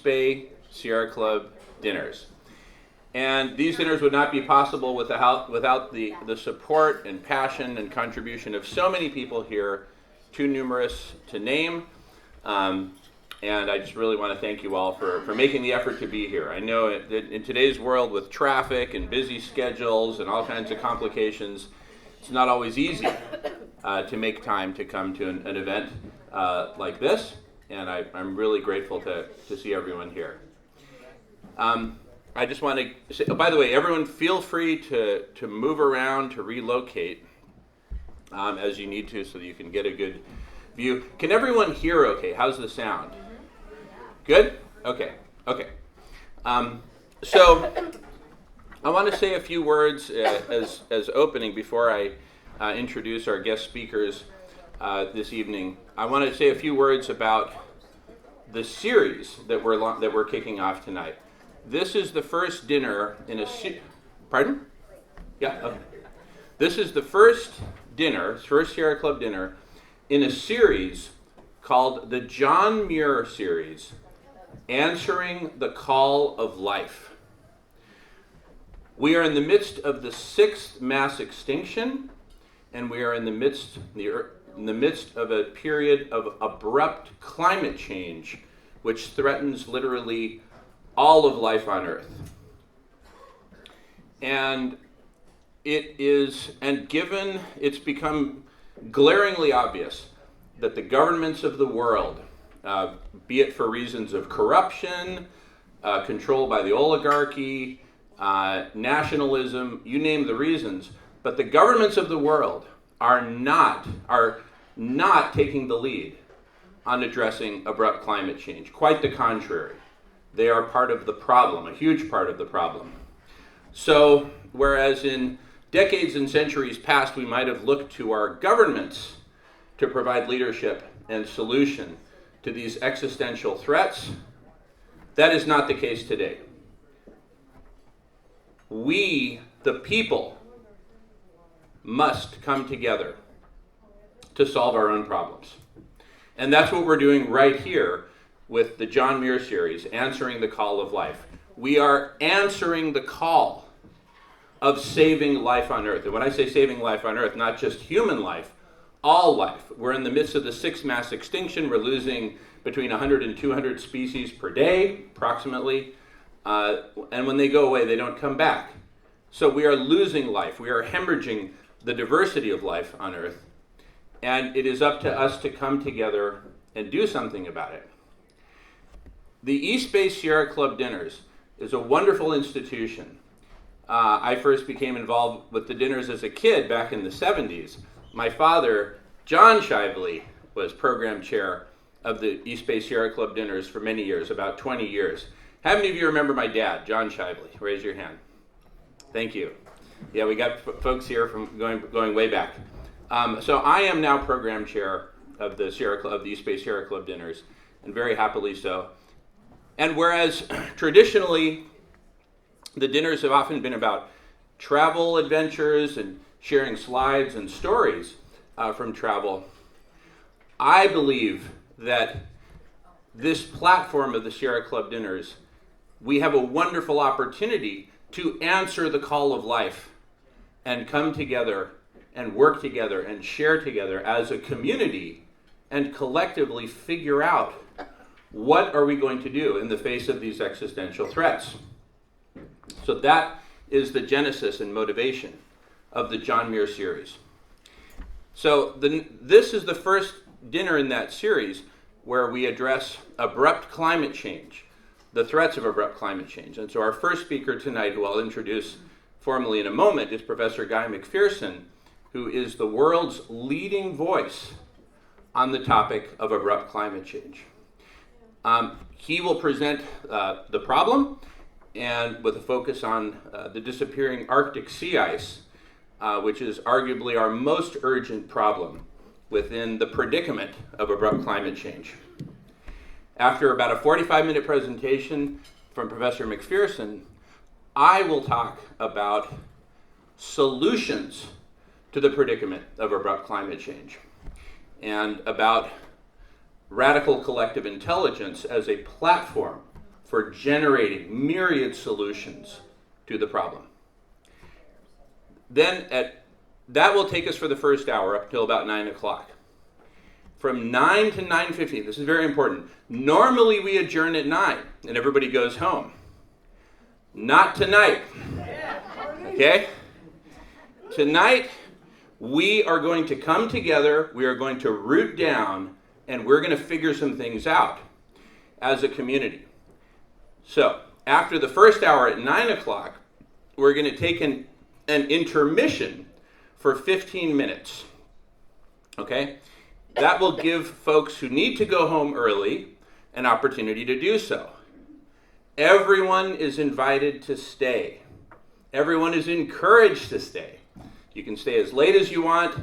East Bay Sierra Club dinners. And these dinners would not be possible without the support and passion and contribution of so many people here, too numerous to name. And I just really want to thank you all for making the effort to be here. I know that in today's world with traffic and busy schedules and all kinds of complications, it's not always easy to make time to come to an event like this. And I'm really grateful to see everyone here. I just want to say, oh, by the way, everyone feel free to move around, to relocate as you need to so that you can get a good view. Can everyone hear okay? How's the sound? Good? Okay. So I want to say a few words as opening before I introduce our guest speakers this evening. I want to say a few words about the series that we're kicking off tonight. This is the first dinner in a pardon? Yeah. Okay. This is the first Sierra Club dinner in a series called the John Muir series, Answering the Call of Life. We are in the midst of the 6th mass extinction, and we are in the midst of a period of abrupt climate change, which threatens literally all of life on Earth. And it's become glaringly obvious that the governments of the world, be it for reasons of corruption, control by the oligarchy, nationalism, you name the reasons, but the governments of the world are not taking the lead on addressing abrupt climate change. Quite the contrary. They are part of the problem, a huge part of the problem. So, whereas in decades and centuries past we might have looked to our governments to provide leadership and solution to these existential threats, that is not the case today. We, the people, must come together to solve our own problems. And that's what we're doing right here with the John Muir series, Answering the Call of Life. We are answering the call of saving life on Earth. And when I say saving life on Earth, not just human life, all life. We're in the midst of the 6th mass extinction. We're losing between 100 and 200 species per day, approximately. And when they go away, they don't come back. So we are losing life. We are hemorrhaging the diversity of life on Earth. And it is up to us to come together and do something about it. The East Bay Sierra Club dinners is a wonderful institution. I first became involved with the dinners as a kid back in the 70s. My father, John Shively, was program chair of the East Bay Sierra Club dinners for many years, about 20 years. How many of you remember my dad, John Shively? Raise your hand. Thank you. Yeah, we got folks here from going way back. So I am now program chair of the East Bay Sierra Club dinners, and very happily so. And whereas traditionally the dinners have often been about travel adventures and sharing slides and stories from travel, I believe that this platform of the Sierra Club dinners, we have a wonderful opportunity to answer the call of life and come together and work together and share together as a community and collectively figure out what are we going to do in the face of these existential threats. So that is the genesis and motivation of the John Muir series. So this is the first dinner in that series where we address abrupt climate change, the threats of abrupt climate change. And so our first speaker tonight, who I'll introduce formally in a moment, is Professor Guy McPherson, who is the world's leading voice on the topic of abrupt climate change. He will present the problem, and with a focus on the disappearing Arctic sea ice, which is arguably our most urgent problem within the predicament of abrupt climate change. After about a 45-minute presentation from Professor McPherson, I will talk about solutions to the predicament of abrupt climate change and about radical collective intelligence as a platform for generating myriad solutions to the problem. Then that will take us for the first hour up until about 9 o'clock. From 9 to 9:15, this is very important. Normally we adjourn at 9 and everybody goes home. Not tonight. Okay? Tonight, we are going to come together, we are going to root down, and we're going to figure some things out as a community. So, after the first hour at 9 o'clock, we're going to take an intermission for 15 minutes. Okay? That will give folks who need to go home early an opportunity to do so. Everyone is invited to stay. Everyone is encouraged to stay. You can stay as late as you want.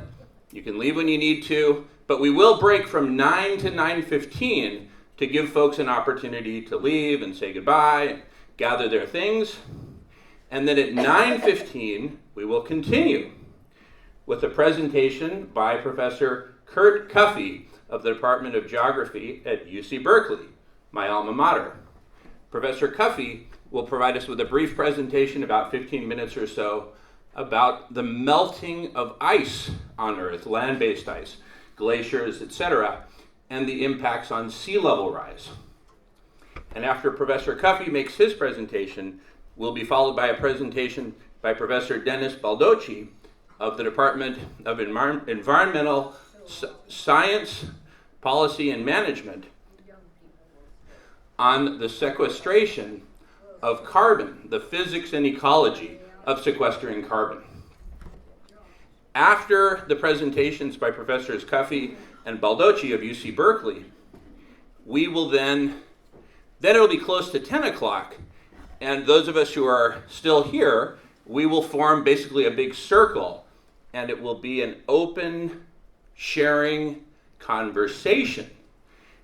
You can leave when you need to. But we will break from 9 to 9:15 to give folks an opportunity to leave and say goodbye, and gather their things. And then at 9:15, we will continue with a presentation by Professor Kurt Cuffey of the Department of Geography at UC Berkeley, my alma mater. Professor Cuffey will provide us with a brief presentation, about 15 minutes or so, about the melting of ice on Earth, land-based ice, glaciers, etc., and the impacts on sea level rise. And after Professor Cuffey makes his presentation, will be followed by a presentation by Professor Dennis Baldocci of the Department of Environmental Science, Policy, and Management on the sequestration of carbon, the physics and ecology of sequestering carbon. After the presentations by Professors Cuffey and Baldocci of UC Berkeley, we will then it'll be close to 10 o'clock, and those of us who are still here, we will form basically a big circle, and it will be an open, sharing conversation,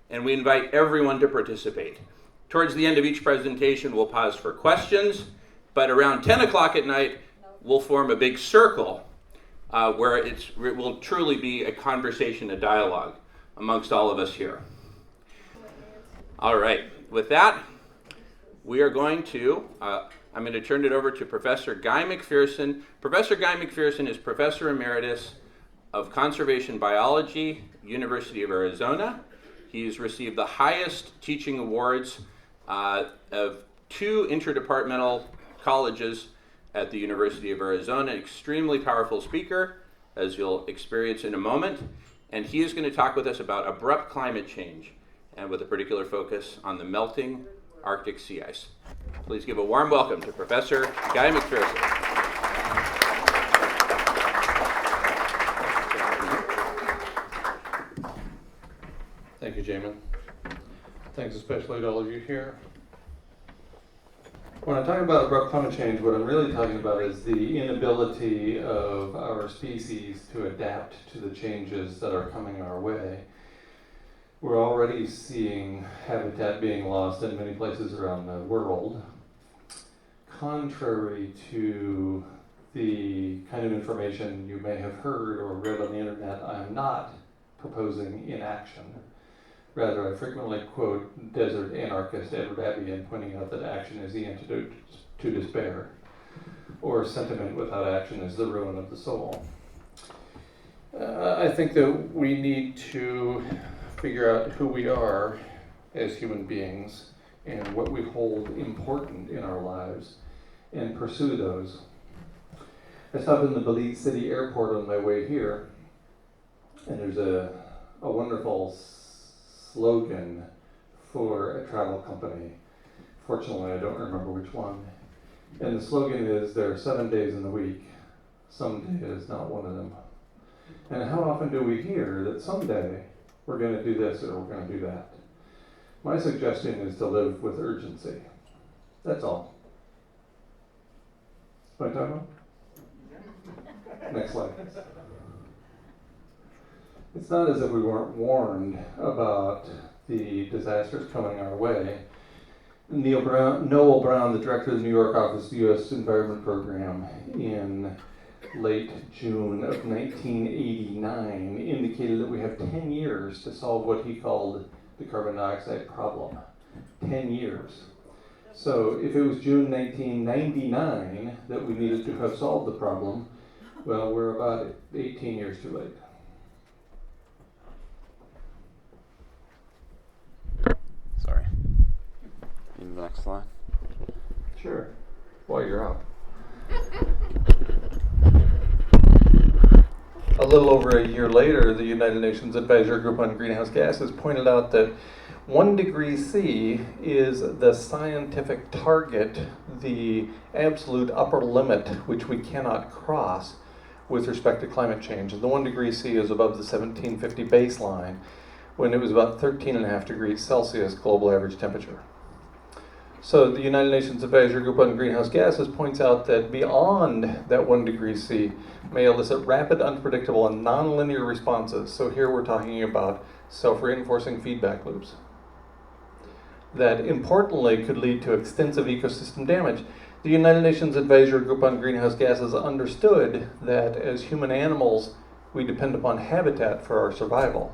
and we invite everyone to participate. Towards the end of each presentation, we'll pause for questions, but around 10 o'clock at night, we'll form a big circle where it will truly be a conversation, a dialogue amongst all of us here. All right, with that, we are going to, I'm going to turn it over to Professor Guy McPherson. Professor Guy McPherson is Professor Emeritus of Conservation Biology, University of Arizona. He's received the highest teaching awards of 2 interdepartmental colleges at the University of Arizona. An extremely powerful speaker, as you'll experience in a moment. And he is going to talk with us about abrupt climate change, and with a particular focus on the melting Arctic sea ice. Please give a warm welcome to Professor Guy McPherson. Thank you, Jamen. Thanks especially to all of you here. When I'm talking about abrupt climate change, what I'm really talking about is the inability of our species to adapt to the changes that are coming our way. We're already seeing habitat being lost in many places around the world. Contrary to the kind of information you may have heard or read on the internet, I'm not proposing inaction. Rather, I frequently quote desert anarchist Edward Abbey pointing out that action is the antidote to despair, or sentiment without action is the ruin of the soul. I think that we need to figure out who we are as human beings and what we hold important in our lives and pursue those. I stopped in the Belize City airport on my way here, and there's a wonderful slogan for a travel company. Fortunately, I don't remember which one. And the slogan is, there are 7 days in the week. Someday is not one of them. And how often do we hear that someday we're going to do this or we're going to do that? My suggestion is to live with urgency. That's all. What am I talking about? Next slide. It's not as if we weren't warned about the disasters coming our way. Noel Brown, the director of the New York office of the U.S. Environment Program, in late June of 1989, indicated that we have 10 years to solve what he called the carbon dioxide problem. 10 years. So if it was June 1999 that we needed to have solved the problem, well, we're about 18 years too late. Sorry. Need the next slide. Sure. While you're out. A little over a year later, the United Nations Advisory Group on Greenhouse Gases pointed out that 1 degree C is the scientific target, the absolute upper limit which we cannot cross with respect to climate change. And the 1 degree C is above the 1750 baseline when it was about 13.5 degrees Celsius global average temperature. So the United Nations Advisory Group on Greenhouse Gases points out that beyond that 1 degree C may elicit rapid, unpredictable, and nonlinear responses. So here we're talking about self-reinforcing feedback loops that importantly could lead to extensive ecosystem damage. The United Nations Advisory Group on Greenhouse Gases understood that as human animals, we depend upon habitat for our survival,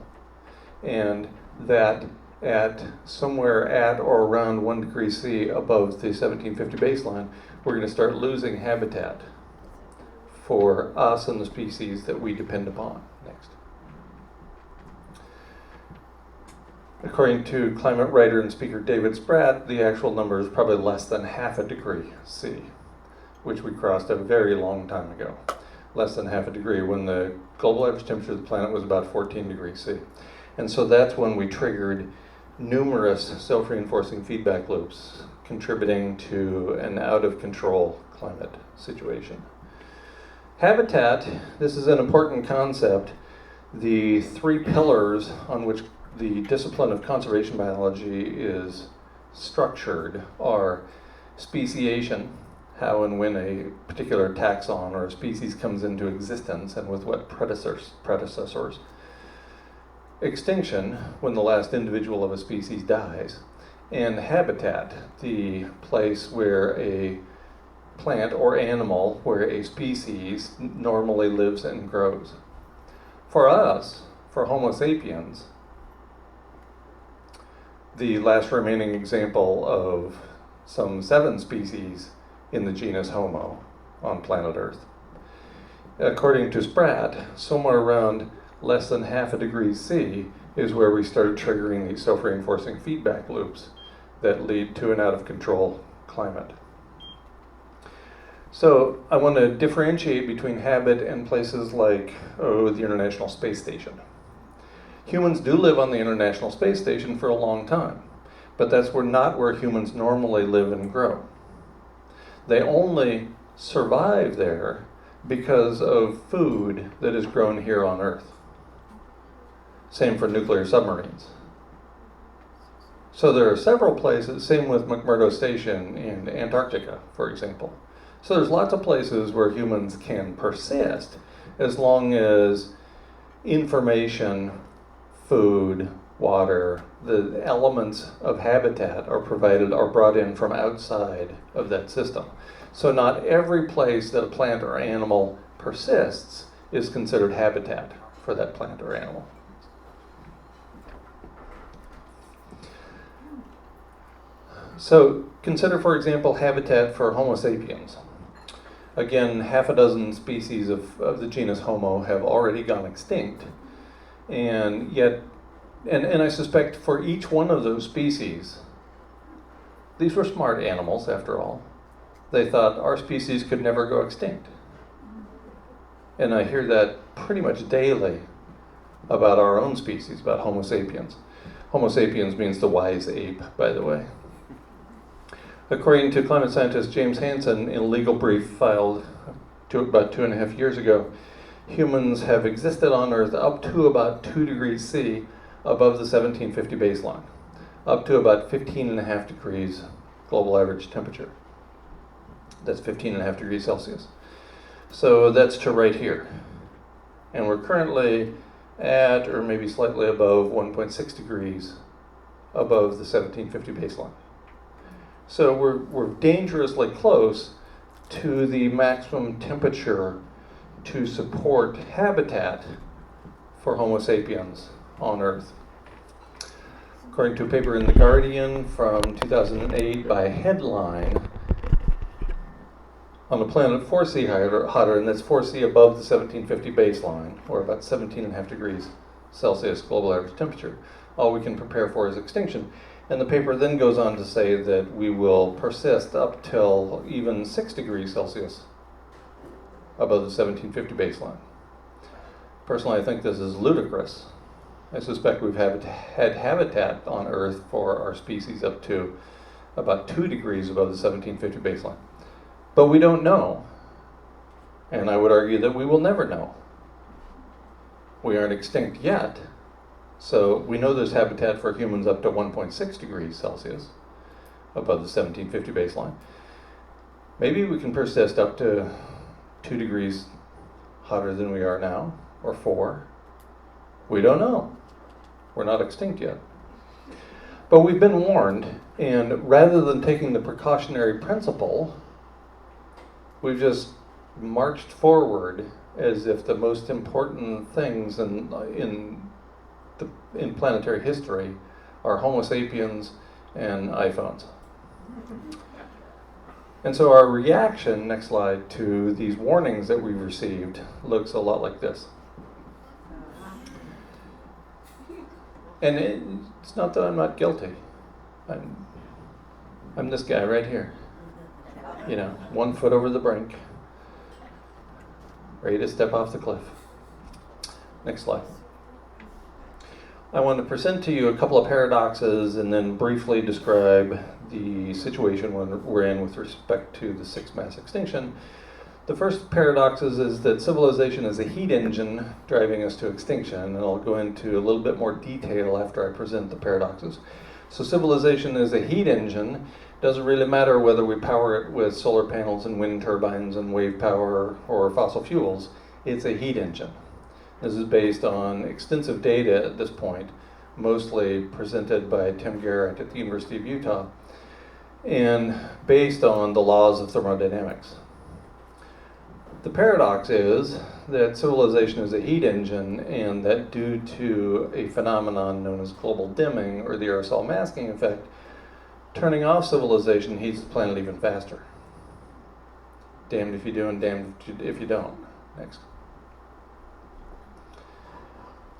and that at somewhere at or around 1 degree C above the 1750 baseline, we're going to start losing habitat for us and the species that we depend upon. Next. According to climate writer and speaker David Spratt, the actual number is probably less than 0.5 degree C, which we crossed a very long time ago. Less than 0.5 degree when the global average temperature of the planet was about 14 degrees C. And so that's when we triggered numerous self-reinforcing feedback loops contributing to an out-of-control climate situation. Habitat, this is an important concept. The 3 pillars on which the discipline of conservation biology is structured are speciation, how and when a particular taxon or a species comes into existence and with what predecessors. Extinction, when the last individual of a species dies. And habitat, the place where a plant or animal, where a species normally lives and grows. For us, for Homo sapiens, the last remaining example of some 7 species in the genus Homo on planet Earth. According to Spratt, somewhere around less than 0.5 degree C is where we started triggering these self-reinforcing feedback loops that lead to an out-of-control climate. So I want to differentiate between habit and places like, the International Space Station. Humans do live on the International Space Station for a long time, but that's not where humans normally live and grow. They only survive there because of food that is grown here on Earth. Same for nuclear submarines. So there are several places, same with McMurdo Station in Antarctica, for example. So there's lots of places where humans can persist as long as information, food, water, the elements of habitat are brought in from outside of that system. So not every place that a plant or animal persists is considered habitat for that plant or animal. So consider, for example, habitat for Homo sapiens. Again, 6 species of the genus Homo have already gone extinct. And yet, and I suspect for each one of those species, these were smart animals after all. They thought our species could never go extinct. And I hear that pretty much daily about our own species, about Homo sapiens. Homo sapiens means the wise ape, by the way. According to climate scientist James Hansen, in a legal brief filed about 2.5 years ago, humans have existed on Earth up to about 2 degrees C above the 1750 baseline, up to about 15.5 degrees global average temperature. That's 15.5 degrees Celsius. So that's to right here. And we're currently at, or maybe slightly above, 1.6 degrees above the 1750 baseline. So we're dangerously close to the maximum temperature to support habitat for Homo sapiens on Earth. According to a paper in The Guardian from 2008 by Headline, on a planet 4C hotter, and that's 4C above the 1750 baseline, or about 17.5 degrees Celsius global average temperature, all we can prepare for is extinction. And the paper then goes on to say that we will persist up till even 6 degrees Celsius above the 1750 baseline. Personally, I think this is ludicrous. I suspect we've had habitat on Earth for our species up to about 2 degrees above the 1750 baseline. But we don't know, and I would argue that we will never know. We aren't extinct yet, so we know there's habitat for humans up to 1.6 degrees Celsius above the 1750 baseline. Maybe we can persist up to 2 degrees hotter than we are now, or 4. We don't know. We're not extinct yet. But we've been warned, and rather than taking the precautionary principle, we've just marched forward as if the most important things in planetary history are Homo sapiens and iPhones. And so our reaction, next slide, to these warnings that we've received looks a lot like this. And it's not that I'm not guilty. I'm this guy right here. 1 foot over the brink, ready to step off the cliff. Next slide. I want to present to you a couple of paradoxes and then briefly describe the situation we're in with respect to the sixth mass extinction. The first paradox is that civilization is a heat engine driving us to extinction, and I'll go into a little bit more detail after I present the paradoxes. So civilization is a heat engine. Doesn't really matter whether we power it with solar panels and wind turbines and wave power or fossil fuels. It's a heat engine. This is based on extensive data at this point, mostly presented by Tim Garrett at the University of Utah, and based on the laws of thermodynamics. The paradox is that civilization is a heat engine, and that due to a phenomenon known as global dimming, or the aerosol masking effect, turning off civilization heats the planet even faster. Damned if you do and damned if you don't. Next.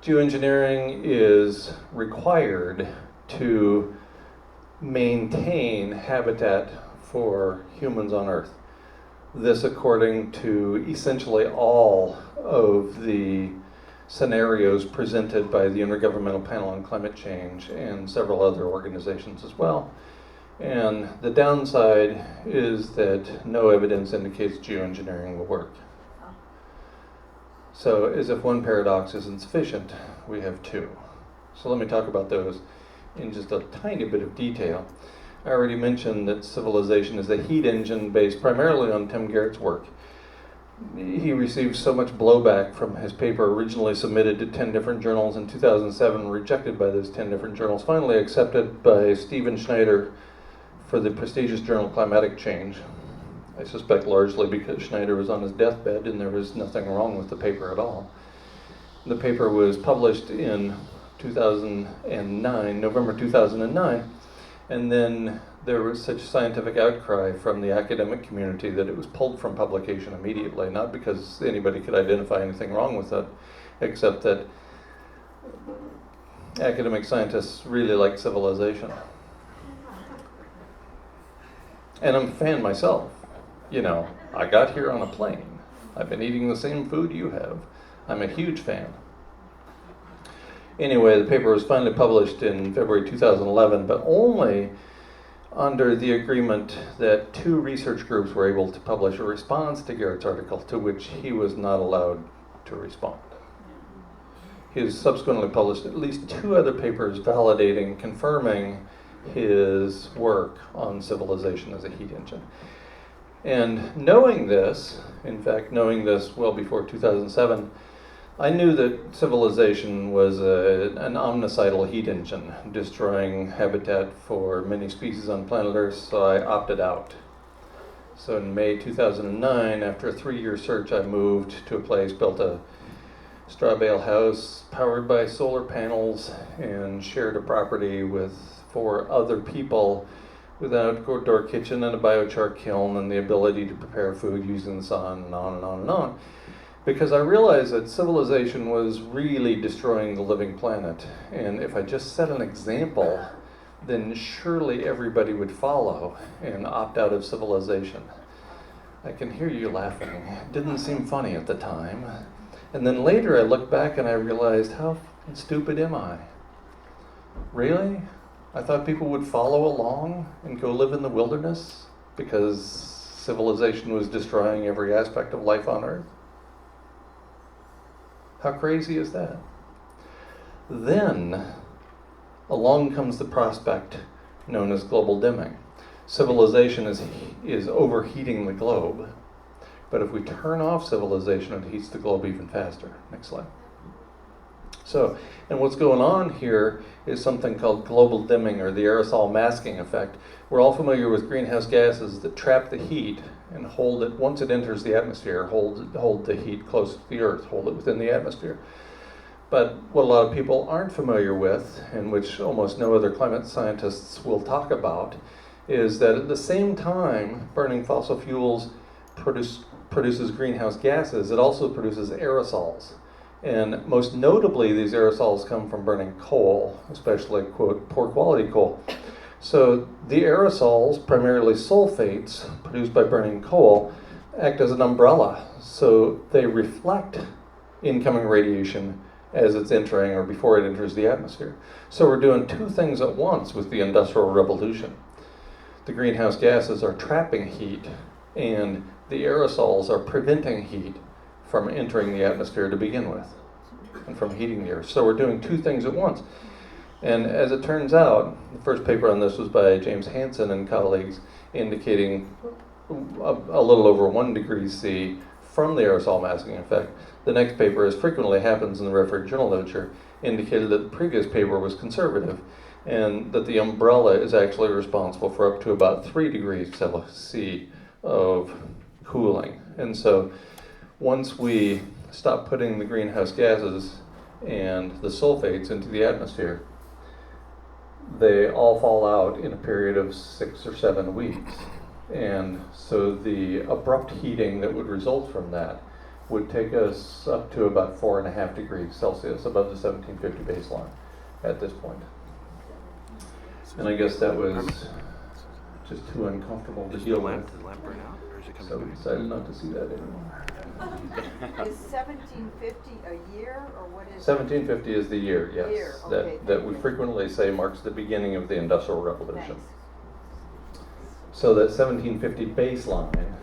Geoengineering is required to maintain habitat for humans on Earth. This according to essentially all of the scenarios presented by the Intergovernmental Panel on Climate Change and several other organizations as well. And the downside is that no evidence indicates geoengineering will work. So as if one paradox isn't sufficient, we have two. So let me talk about those in just a tiny bit of detail. I already mentioned that civilization is a heat engine based primarily on Tim Garrett's work. He received so much blowback from his paper, originally submitted to 10 different journals in 2007, rejected by those 10 different journals, finally accepted by Stephen Schneider for the prestigious journal Climatic Change. I suspect largely because Schneider was on his deathbed and there was nothing wrong with the paper at all. The paper was published in 2009, November 2009, and then there was such scientific outcry from the academic community that it was pulled from publication immediately, not because anybody could identify anything wrong with it, except that academic scientists really like civilization. And I'm a fan myself. You know, I got here on a plane. I've been eating the same food you have. I'm a huge fan. Anyway, the paper was finally published in February 2011, but only under the agreement that 2 research groups were able to publish a response to Garrett's article, to which he was not allowed to respond. He has subsequently published at least 2 other papers validating, confirming his work on civilization as a heat engine. And knowing this, in fact, knowing this well before 2007, I knew that civilization was an omnicidal heat engine, destroying habitat for many species on planet Earth, so I opted out. So in May 2009, after a 3-year search, I moved to a place, built a straw bale house powered by solar panels and shared a property with 4 other people with an outdoor kitchen and a biochar kiln and the ability to prepare food using the sun, and on and on and on. Because I realized that civilization was really destroying the living planet. And if I just set an example, then surely everybody would follow and opt out of civilization. I can hear you laughing. It didn't seem funny at the time. And then later I looked back and I realized, how stupid am I? Really? I thought people would follow along and go live in the wilderness because civilization was destroying every aspect of life on Earth? How crazy is that? Then, along comes the prospect known as global dimming. Civilization is overheating the globe, but if we turn off civilization, it heats the globe even faster. Next slide. So, and what's going on here is something called global dimming, or the aerosol masking effect. We're all familiar with greenhouse gases that trap the heat and hold it, once it enters the atmosphere, hold the heat close to the Earth, hold it within the atmosphere. But what a lot of people aren't familiar with, and which almost no other climate scientists will talk about, is that at the same time burning fossil fuels produces greenhouse gases, it also produces aerosols. And most notably, these aerosols come from burning coal, especially, quote, poor quality coal. So the aerosols, primarily sulfates, produced by burning coal, act as an umbrella. So they reflect incoming radiation as it's entering or before it enters the atmosphere. So we're doing 2 things at once with the Industrial Revolution. The greenhouse gases are trapping heat, and the aerosols are preventing heat from entering the atmosphere to begin with, and from heating the Earth. So we're doing 2 things at once. And as it turns out, the first paper on this was by James Hansen and colleagues, indicating a little over 1 degree C from the aerosol masking effect. The next paper, as frequently happens in the referred journal literature, indicated that the previous paper was conservative, and that the umbrella is actually responsible for up to about 3 degrees C of cooling. And so once we stop putting the greenhouse gases and the sulfates into the atmosphere, they all fall out in a period of 6 or 7 weeks. And so the abrupt heating that would result from that would take us up to about 4.5 degrees Celsius above the 1750 baseline at this point. And I guess that was just too uncomfortable to deal with. So we decided not to see that anymore. Is 1750 a year, or what is 1750 is the year, yes. Year, okay, that we frequently say marks the beginning of the Industrial Revolution. Thanks. So that 1750 baseline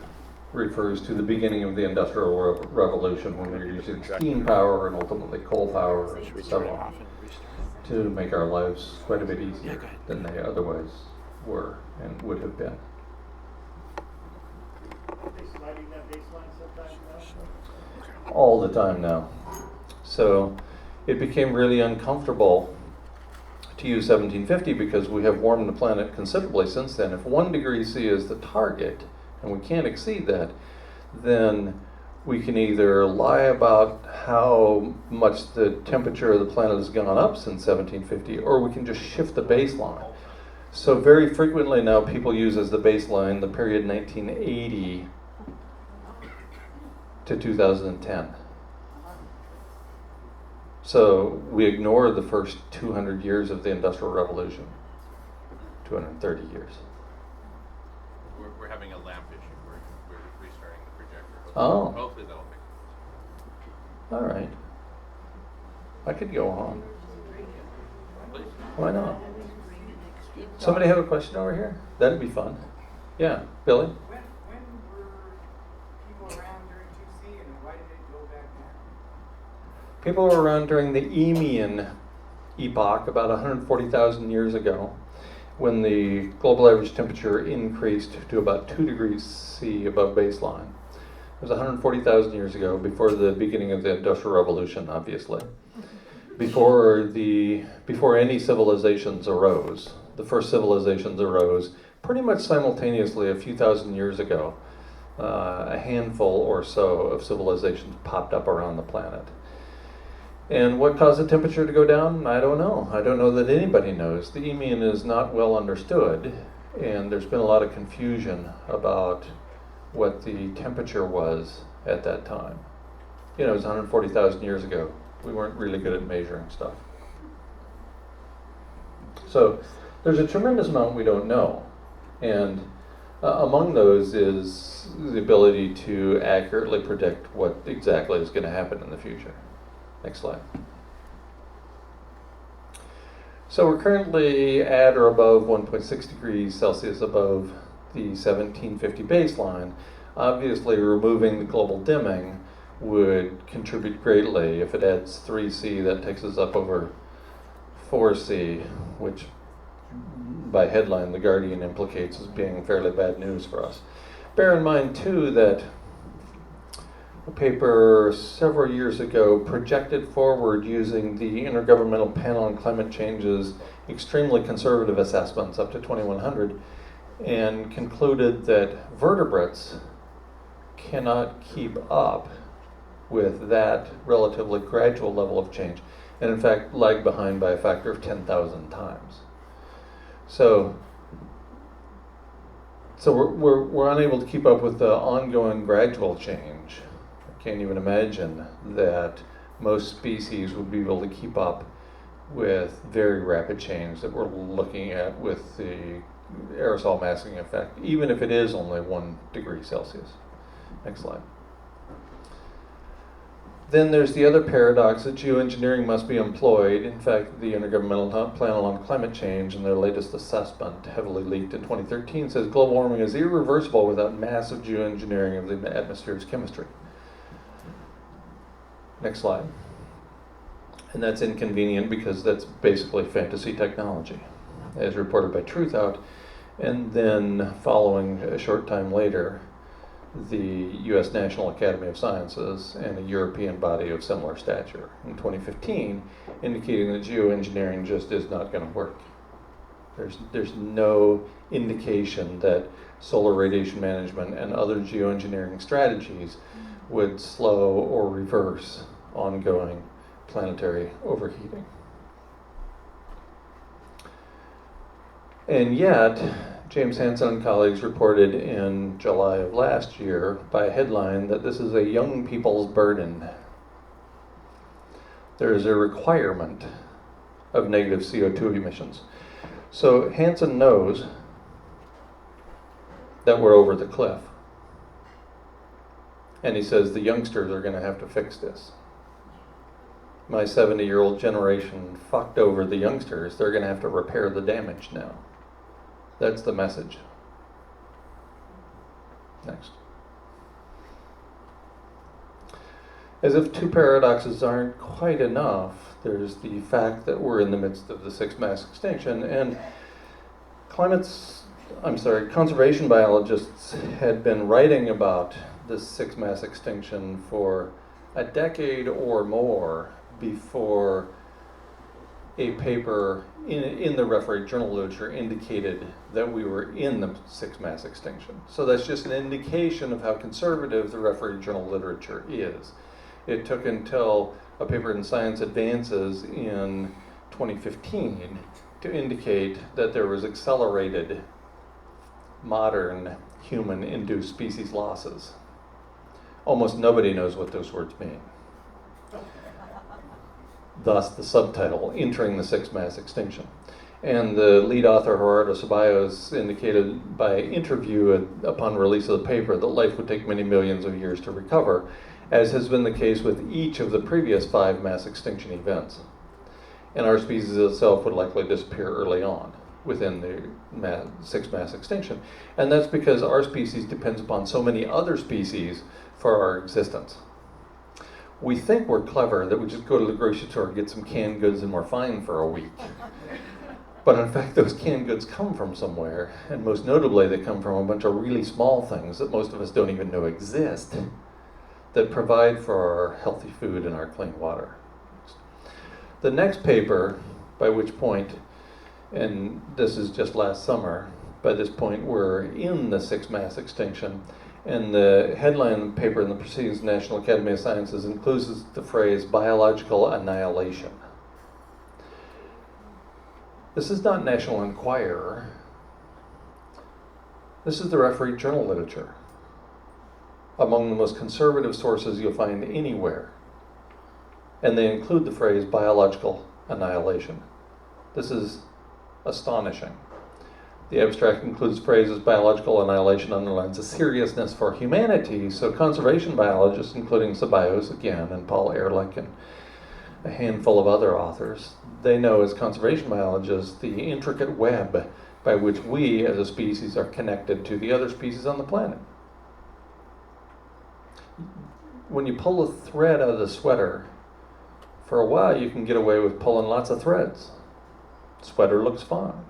refers to the beginning of the Industrial Revolution, when we were using steam power and ultimately coal power and so on to make our lives quite a bit easier than they otherwise were and would have been. All the time now. So it became really uncomfortable to use 1750 because we have warmed the planet considerably since then. If 1 degree C is the target, and we can't exceed that, then we can either lie about how much the temperature of the planet has gone up since 1750, or we can just shift the baseline. So very frequently now people use as the baseline the period 1980 to 2010. So we ignore the first 200 years of the Industrial Revolution, 230 years. We're having a lamp issue. We're restarting the projector. Oh. Hopefully that'll fix it. All right. I could go on. Please. Why not? Somebody have a question over here? That'd be fun. Yeah, Billy? When were people around during 2C, and why did it go back down? People were around during the Eemian epoch, about 140,000 years ago, when the global average temperature increased to about 2 degrees C above baseline. It was 140,000 years ago, before the beginning of the Industrial Revolution, obviously. Before any civilizations arose. The first civilizations arose pretty much simultaneously a few thousand years ago. A handful or so of civilizations popped up around the planet. And what caused the temperature to go down? I don't know. I don't know that anybody knows. The mean is not well understood, and there's been a lot of confusion about what the temperature was at that time. You know, it was 140,000 years ago. We weren't really good at measuring stuff. So there's a tremendous amount we don't know. And among those is the ability to accurately predict what exactly is going to happen in the future. Next slide. So we're currently at or above 1.6 degrees Celsius above the 1750 baseline. Obviously, removing the global dimming would contribute greatly. If it adds 3C, that takes us up over 4C, which by headline, The Guardian implicates as being fairly bad news for us. Bear in mind, too, that a paper several years ago projected forward using the Intergovernmental Panel on Climate Change's extremely conservative assessments up to 2100 and concluded that vertebrates cannot keep up with that relatively gradual level of change, and in fact lag behind by a factor of 10,000 times. So we're unable to keep up with the ongoing gradual change. I can't even imagine that most species would be able to keep up with very rapid change that we're looking at with the aerosol masking effect, even if it is only 1 degree Celsius. Next slide. Then there's the other paradox that geoengineering must be employed. In fact, the Intergovernmental Panel on Climate Change in their latest assessment, heavily leaked in 2013, says global warming is irreversible without massive geoengineering of the atmosphere's chemistry. Next slide. And that's inconvenient because that's basically fantasy technology, as reported by Truthout. And then following a short time later, the U.S. National Academy of Sciences and a European body of similar stature in 2015, indicating that geoengineering just is not going to work. There's no indication that solar radiation management and other geoengineering strategies would slow or reverse ongoing planetary overheating. And yet, James Hansen and colleagues reported in July of last year by a headline that this is a young people's burden. There is a requirement of negative CO2 emissions. So Hansen knows that we're over the cliff. And he says the youngsters are going to have to fix this. My 70-year-old generation fucked over the youngsters. They're going to have to repair the damage now. That's the message. Next. As if two paradoxes aren't quite enough, there's the fact that we're in the midst of the sixth mass extinction, and conservation biologists had been writing about this sixth mass extinction for a decade or more before a paper in the refereed journal literature indicated that we were in the sixth mass extinction. So that's just an indication of how conservative the refereed journal literature is. It took until a paper in Science Advances in 2015 to indicate that there was accelerated modern human-induced species losses. Almost nobody knows what those words mean. Thus the subtitle, Entering the Sixth Mass Extinction. And the lead author, Gerardo Ceballos, indicated by interview upon release of the paper that life would take many millions of years to recover, as has been the case with each of the previous 5 mass extinction events. And our species itself would likely disappear early on within the sixth mass extinction. And that's because our species depends upon so many other species for our existence. We think we're clever, that we just go to the grocery store, get some canned goods, and we're fine for a week. But in fact, those canned goods come from somewhere, and most notably, they come from a bunch of really small things that most of us don't even know exist, that provide for our healthy food and our clean water. The next paper, by which point, and this is just last summer, by this point we're in the sixth mass extinction, And the headline paper in the Proceedings of the National Academy of Sciences includes the phrase biological annihilation. This is not National Enquirer. This is the refereed journal literature. Among the most conservative sources you'll find anywhere. And they include the phrase biological annihilation. This is astonishing. The abstract includes phrases biological annihilation underlines a seriousness for humanity, so conservation biologists, including Ceballos again, and Paul Ehrlich, and a handful of other authors, they know as conservation biologists the intricate web by which we as a species are connected to the other species on the planet. When you pull a thread out of the sweater, for a while you can get away with pulling lots of threads. Sweater looks fine.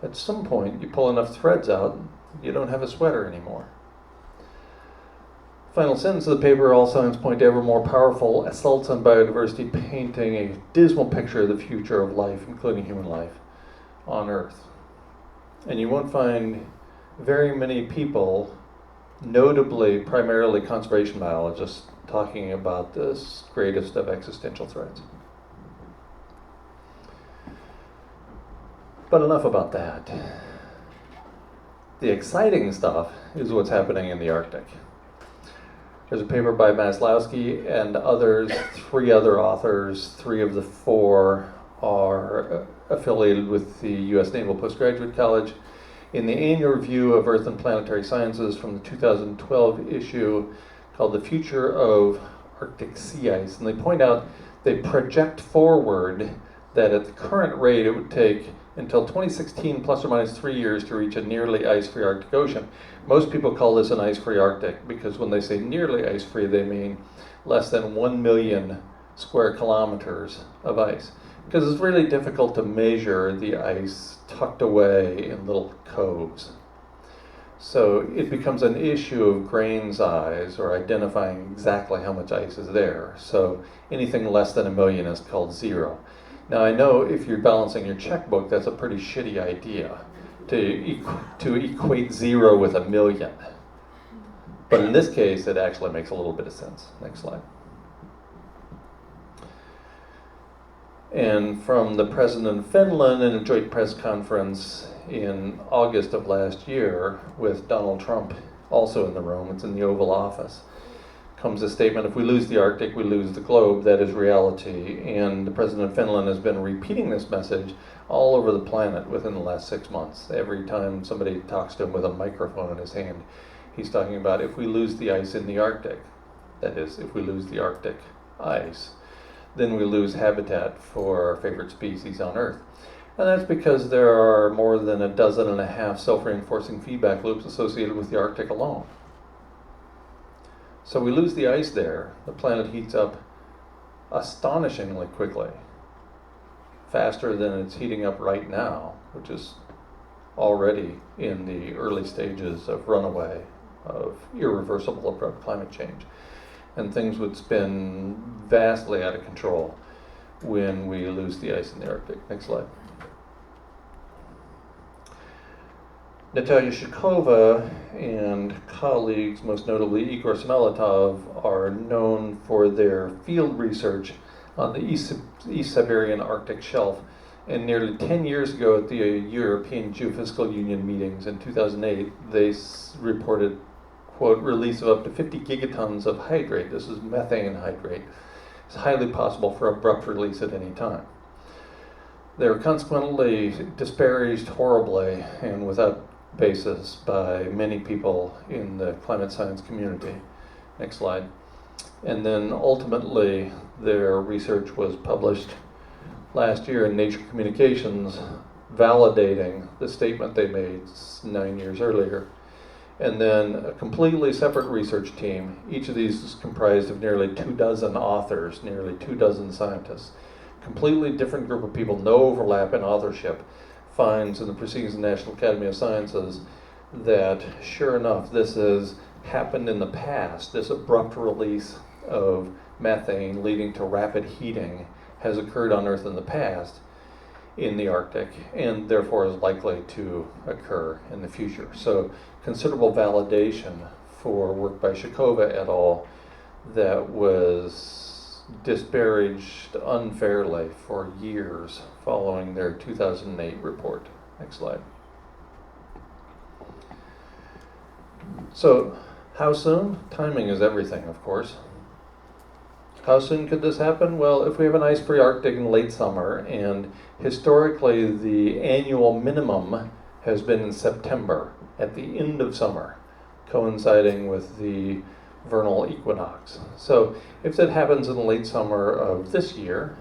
At some point, you pull enough threads out, you don't have a sweater anymore. Final sentence of the paper, all signs point to ever more powerful assaults on biodiversity, painting a dismal picture of the future of life, including human life, on Earth. And you won't find very many people, notably primarily conservation biologists, talking about this greatest of existential threats. But enough about that. The exciting stuff is what's happening in the Arctic. There's a paper by Maslowski and others, 3 other authors. 3 of the 4 are affiliated with the U.S. Naval Postgraduate College. In the annual review of Earth and Planetary Sciences from the 2012 issue called The Future of Arctic Sea Ice, and they point out, they project forward that at the current rate it would take until 2016 plus or minus 3 years to reach a nearly ice-free Arctic Ocean. Most people call this an ice-free Arctic because when they say nearly ice-free, they mean less than 1 million square kilometers of ice. Because it's really difficult to measure the ice tucked away in little coves. So it becomes an issue of grain size or identifying exactly how much ice is there. So anything less than 1 million is called zero. Now I know if you're balancing your checkbook, that's a pretty shitty idea to equate 0 with 1 million. But in this case, it actually makes a little bit of sense. Next slide. And from the president of Finland in a joint press conference in August of last year with Donald Trump also in the room, it's in the Oval Office, comes a statement, if we lose the Arctic, we lose the globe. That is reality. And the president of Finland has been repeating this message all over the planet within the last 6 months. Every time somebody talks to him with a microphone in his hand, he's talking about if we lose the ice in the Arctic, that is, if we lose the Arctic ice, then we lose habitat for our favorite species on Earth. And that's because there are more than 12.5 self-reinforcing feedback loops associated with the Arctic alone. So we lose the ice there, the planet heats up astonishingly quickly, faster than it's heating up right now, which is already in the early stages of runaway, of irreversible abrupt climate change. And things would spin vastly out of control when we lose the ice in the Arctic. Next slide. Natalia Shikova and colleagues, most notably Igor Smelatov, are known for their field research on the East Siberian Arctic shelf. And nearly 10 years ago at the European Geophysical Union meetings in 2008, they reported, quote, release of up to 50 gigatons of hydrate. This is methane hydrate. It's highly possible for abrupt release at any time. They were consequently disparaged horribly and without basis by many people in the climate science community. Next slide. And then ultimately their research was published last year in Nature Communications, validating the statement they made 9 years earlier. And then a completely separate research team, each of these is comprised of nearly 24 authors, nearly 24 scientists, completely different group of people, no overlap in authorship, finds in the Proceedings of the National Academy of Sciences that, sure enough, this has happened in the past. This abrupt release of methane leading to rapid heating has occurred on Earth in the past in the Arctic, and therefore is likely to occur in the future. So considerable validation for work by Shakova et al. That was disparaged unfairly for years following their 2008 report. Next slide. So, how soon? Timing is everything, of course. How soon could this happen? Well, if we have an ice-free Arctic in late summer, and historically the annual minimum has been in September, at the end of summer, coinciding with the vernal equinox. So if that happens in the late summer of this year,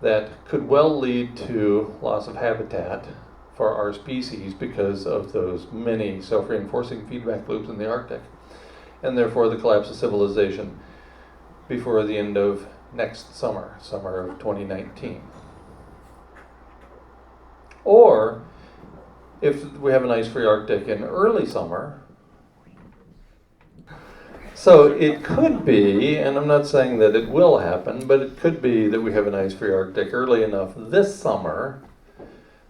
that could well lead to loss of habitat for our species because of those many self-reinforcing feedback loops in the Arctic, and therefore the collapse of civilization before the end of next summer, summer of 2019. Or if we have an ice-free Arctic in early summer, so it could be, and I'm not saying that it will happen, but it could be that we have an ice-free Arctic early enough this summer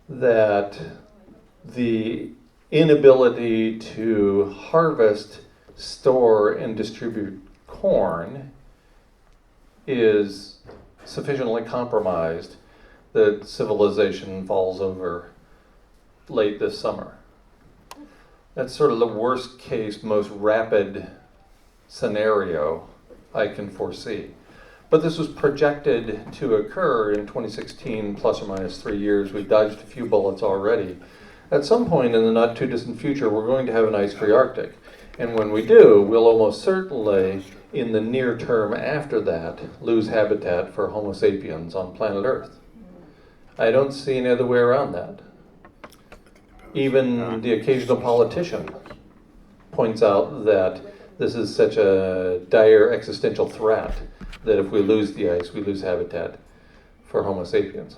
that the inability to harvest, store, and distribute corn is sufficiently compromised that civilization falls over late this summer. That's sort of the worst case, most rapid scenario I can foresee. But this was projected to occur in 2016, plus or minus 3 years. We've dodged a few bullets already. At some point in the not too distant future, we're going to have an ice-free Arctic. And when we do, we'll almost certainly, in the near term after that, lose habitat for Homo sapiens on planet Earth. I don't see any other way around that. Even the occasional politician points out that this is such a dire existential threat that if we lose the ice, we lose habitat for Homo sapiens.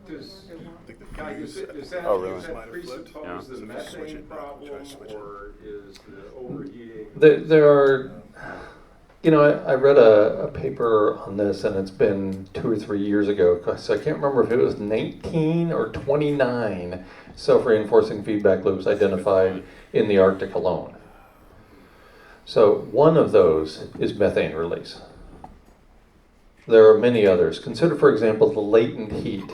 Does that Oh, really? presuppose the methane problem, or is the overheating? There are, I read a paper on this, and it's been 2 or 3 years ago, so I can't remember if it was 19 or 29 self-reinforcing feedback loops identified in the Arctic alone. So one of those is methane release. There are many others. Consider, for example, the latent heat.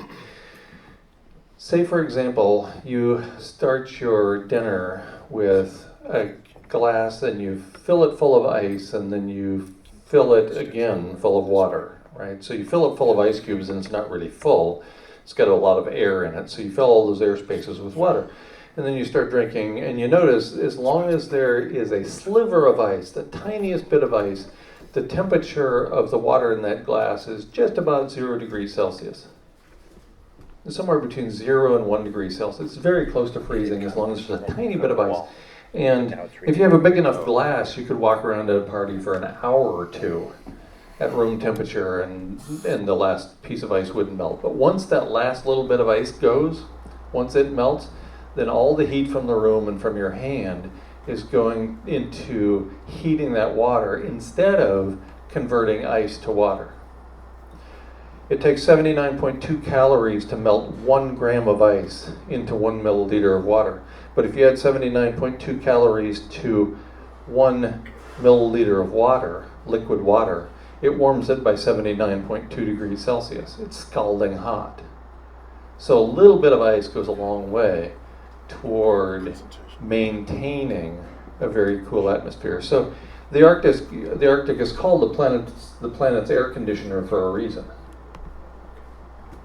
Say, for example, you start your dinner with a glass and you fill it full of ice, and then you fill it again full of water, right? So you fill it full of ice cubes and it's not really full. It's got a lot of air in it. So you fill all those air spaces with water. And then you start drinking, and you notice as long as there is a sliver of ice, the tiniest bit of ice, the temperature of the water in that glass is just about 0 degrees Celsius. It's somewhere between 0 and 1 degree Celsius. It's very close to freezing as long as there's a tiny bit of ice. And if you have a big enough glass, you could walk around at a party for an hour or two at room temperature, and the last piece of ice wouldn't melt. But once that last little bit of ice goes, once it melts, then all the heat from the room and from your hand is going into heating that water instead of converting ice to water. It takes 79.2 calories to melt 1 gram of ice into 1 milliliter of water. But if you add 79.2 calories to 1 milliliter of water, liquid water, it warms it by 79.2 degrees Celsius. It's scalding hot. So a little bit of ice goes a long way toward maintaining a very cool atmosphere. So the Arctic is called the planet's air conditioner for a reason.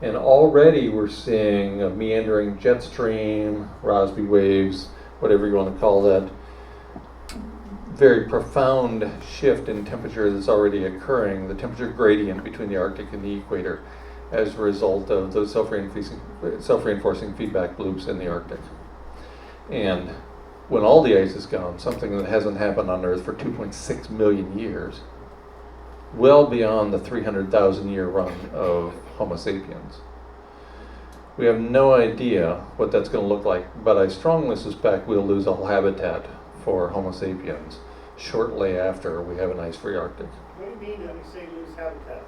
And already we're seeing a meandering jet stream, Rossby waves, whatever you want to call that, very profound shift in temperature that's already occurring, the temperature gradient between the Arctic and the equator as a result of those self-reinforcing feedback loops in the Arctic. And when all the ice is gone, something that hasn't happened on Earth for 2.6 million years, well beyond the 300,000 year run of Homo sapiens. We have no idea what that's going to look like, but I strongly suspect we'll lose all habitat for Homo sapiens shortly after we have an ice-free Arctic. What do you mean when you say lose habitat?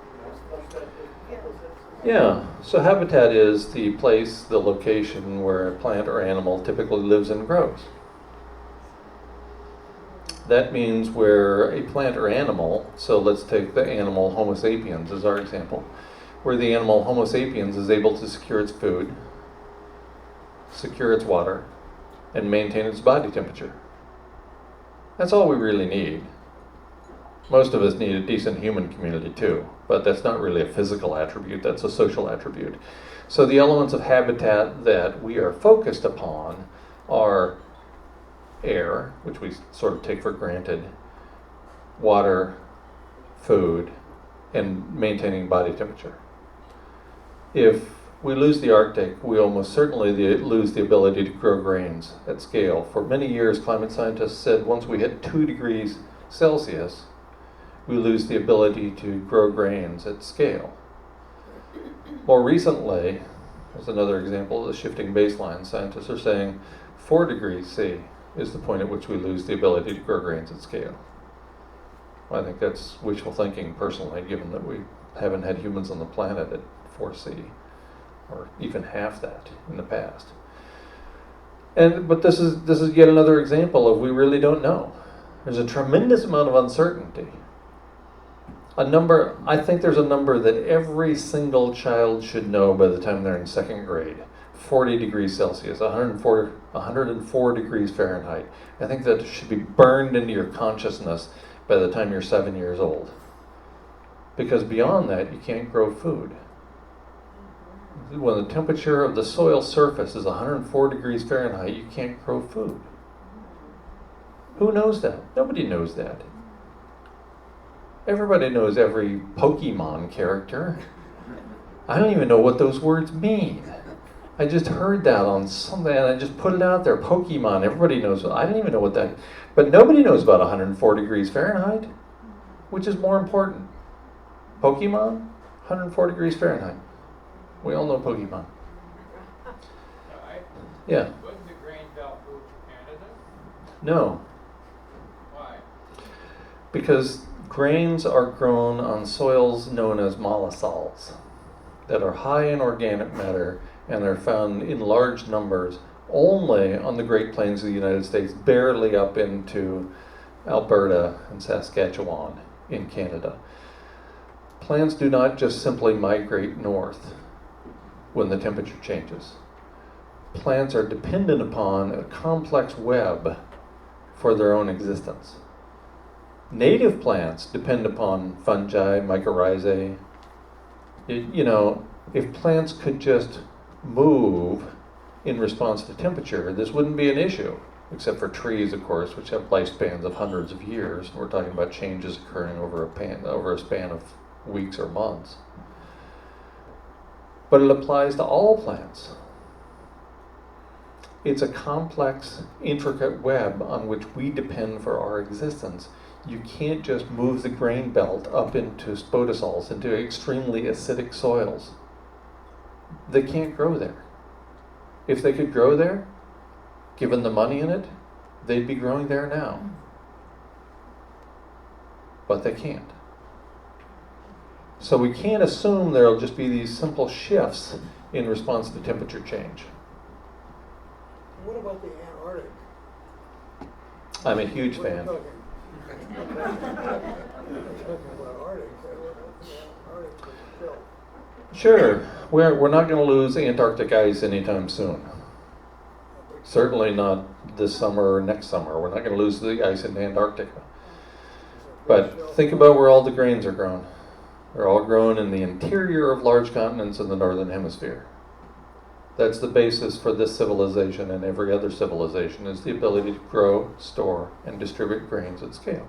Yeah, so habitat is the place, the location where a plant or animal typically lives and grows. That means where a plant or animal, so let's take the animal Homo sapiens as our example, where the animal Homo sapiens is able to secure its food, secure its water, and maintain its body temperature. That's all we really need. Most of us need a decent human community too, but that's not really a physical attribute, that's a social attribute. So the elements of habitat that we are focused upon are air, which we sort of take for granted, water, food, and maintaining body temperature. If we lose the Arctic, we almost certainly lose the ability to grow grains at scale. For many years, climate scientists said once we hit 2 degrees Celsius, we lose the ability to grow grains at scale. More recently, as another example of the shifting baseline, scientists are saying 4 degrees C is the point at which we lose the ability to grow grains at scale. I think that's wishful thinking personally, given that we haven't had humans on the planet at 4C, or even half that in the past. But this is yet another example of we really don't know. There's a tremendous amount of uncertainty. I think there's a number that every single child should know by the time they're in second grade. 40 degrees Celsius, 104 degrees Fahrenheit. I think that should be burned into your consciousness by the time you're 7 years old. Because beyond that, you can't grow food. When the temperature of the soil surface is 104 degrees Fahrenheit, you can't grow food. Who knows that? Nobody knows that. Everybody knows every Pokemon character. I don't even know what those words mean. I just heard that on something and I just put it out there. Pokemon, everybody knows. I don't even know what that, but nobody knows about 104 degrees Fahrenheit. Which is more important? Pokemon? 104 degrees Fahrenheit. We all know Pokemon. Yeah. Wouldn't the grain belt move to Canada? No. Why? Because grains are grown on soils known as mollisols that are high in organic matter and are found in large numbers only on the Great Plains of the United States, barely up into Alberta and Saskatchewan in Canada. Plants do not just simply migrate north when the temperature changes. Plants are dependent upon a complex web for their own existence. Native plants depend upon fungi, mycorrhizae. If plants could just move in response to temperature, this wouldn't be an issue, except for trees, of course, which have lifespans of hundreds of years. We're talking about changes occurring over a span of weeks or months. But it applies to all plants. It's a complex, intricate web on which we depend for our existence. You can't just move the grain belt up into spodosols, into extremely acidic soils. They can't grow there. If they could grow there, given the money in it, they'd be growing there now. But they can't. So we can't assume there'll just be these simple shifts in response to temperature change. What about the Antarctic? I'm a huge fan. Talking about Arctic. Arctic is still. Sure, we're not going to lose Antarctic ice anytime soon. Certainly not this summer or next summer. We're not going to lose the ice in Antarctica. But think about where all the grains are grown. They're all grown in the interior of large continents in the northern hemisphere. That's the basis for this civilization and every other civilization, is the ability to grow, store, and distribute grains at scale.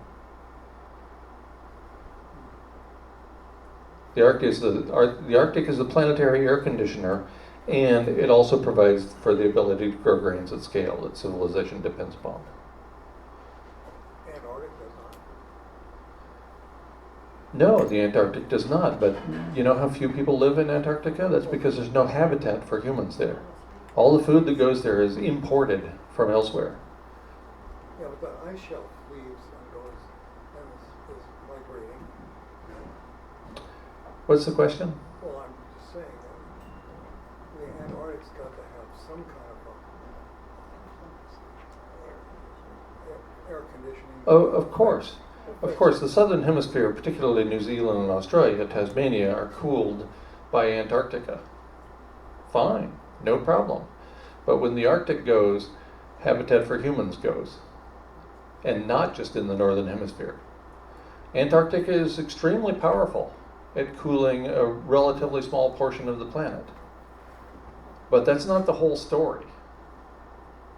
The Arctic is the planetary air conditioner, and it also provides for the ability to grow grains at scale that civilization depends upon. Antarctic does not. No, the Antarctic does not, but you know how few people live in Antarctica? That's because there's no habitat for humans there. All the food that goes there is imported from elsewhere. Yeah, but the ice shelf leaves and goes and is migrating. What's the question? Well, I'm just saying Oh, of course. Of course, the southern hemisphere, particularly New Zealand and Australia, Tasmania, are cooled by Antarctica. Fine, no problem. But when the Arctic goes, Habitat for Humans goes. And not just in the northern hemisphere. Antarctica is extremely powerful at cooling a relatively small portion of the planet. But that's not the whole story.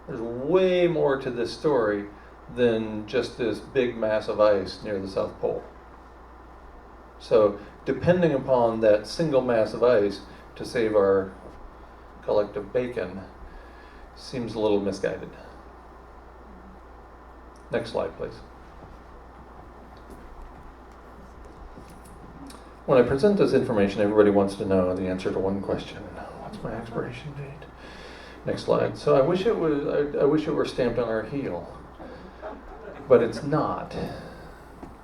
There's way more to this story than just this big mass of ice near the South Pole. So depending upon that single mass of ice to save our collective bacon seems a little misguided. Next slide, please. When I present this information, everybody wants to know the answer to one question. What's my expiration date? Next slide. So I wish it were stamped on our heel. But it's not.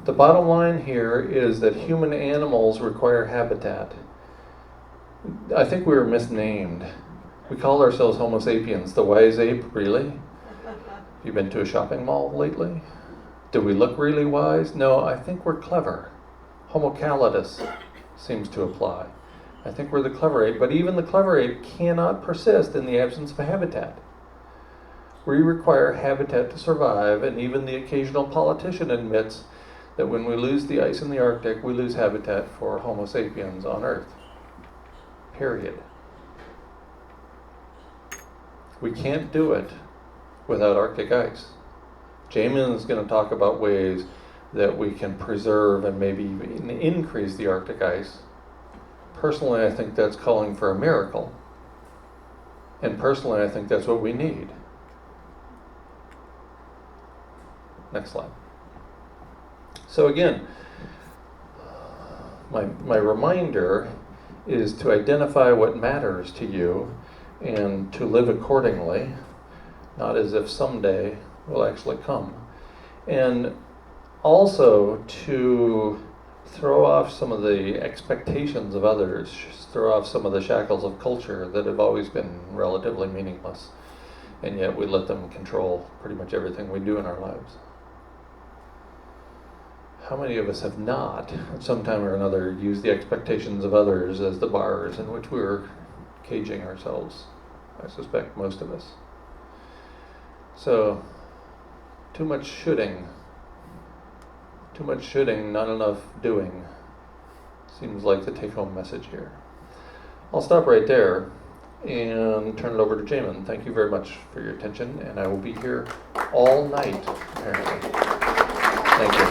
The bottom line here is that human animals require habitat. I think we were misnamed. We call ourselves Homo sapiens, the wise ape, really? Have you been to a shopping mall lately? Do we look really wise? No, I think we're clever. Homo calidus seems to apply. I think we're the clever ape, but even the clever ape cannot persist in the absence of habitat. We require habitat to survive, and even the occasional politician admits that when we lose the ice in the Arctic, we lose habitat for Homo sapiens on Earth. Period. We can't do it without Arctic ice. Jamen is going to talk about ways that we can preserve and maybe even increase the Arctic ice. Personally, I think that's calling for a miracle. And personally, I think that's what we need. Next slide. So again, my reminder is to identify what matters to you and to live accordingly, not as if someday will actually come. And also to throw off some of the expectations of others, throw off some of the shackles of culture that have always been relatively meaningless, and yet we let them control pretty much everything we do in our lives. How many of us have not, at some time or another, used the expectations of others as the bars in which we were caging ourselves? I suspect most of us. So, too much shoulding, not enough doing, seems like the take-home message here. I'll stop right there and turn it over to Jamen. Thank you very much for your attention, and I will be here all night, apparently. Thank you.